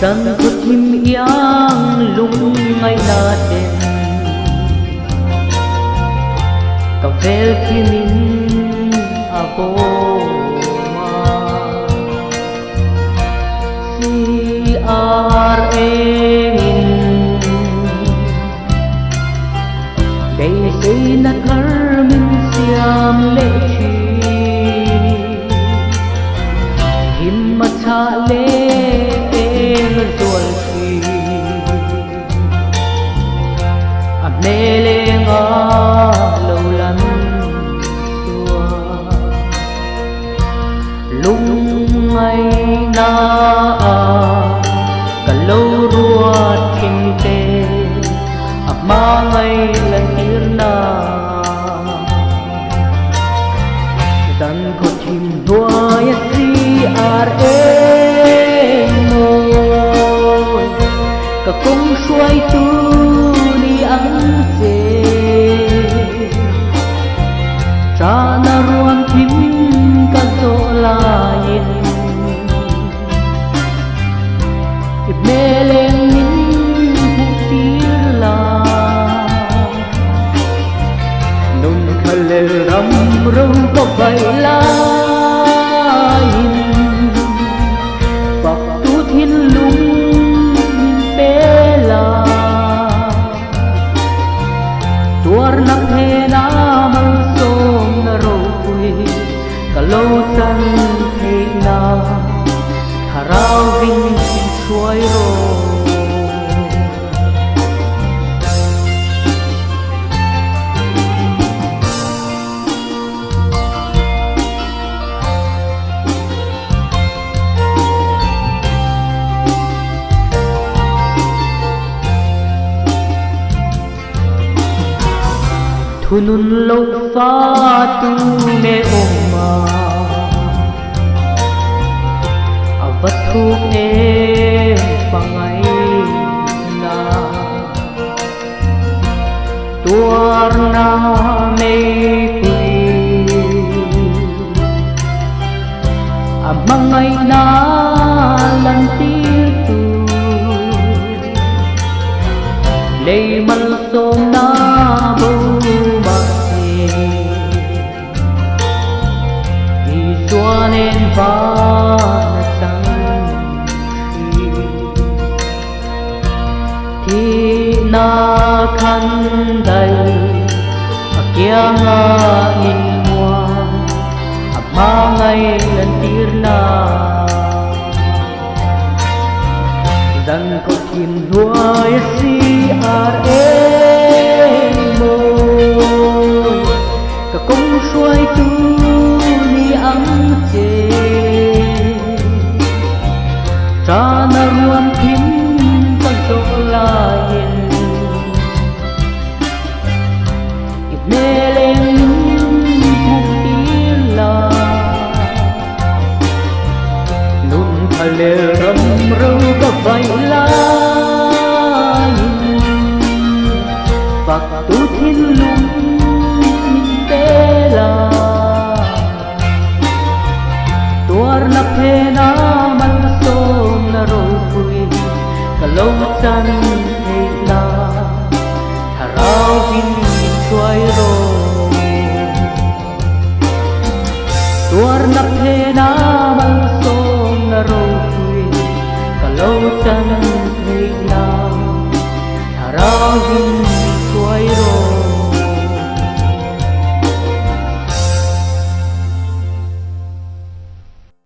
Dân thức chim yang lung ngay natin Kavel kimin ako Si R.A.Min Day say na Carmen Siam Lechi Himmatale Nele nga lâu lắm xua lung ngày na cả lâu ruột kinh tế ma ngày lần tir na dan ko chim đua ya si R.A.N cả công xuôi tu ang se cha na ruam thim ka zo lain ibeleng min tir la nun khalel ram ro ko bai lain pak tu thin lung nắp thế na măng sôm na râu quỳ cả lâu chân thế na thà rau vinh suối rô Thunun lâu pha tu me oma avat thuk e pangai na tuar na me kui amangai na lan tir tu lei mal som na bo nên va sang thì na khăn đầy kia nga in mua ma ngày lần tir na rằng có chim đuôi si R.A.N cả công xuôi tu ang che cha na ruam thim ka zo lain ibeleng tir la nun thale ram ro ka vai lain pak tu thin lung te la nắp thế na măng sôm na râu quỳ cả lâu chân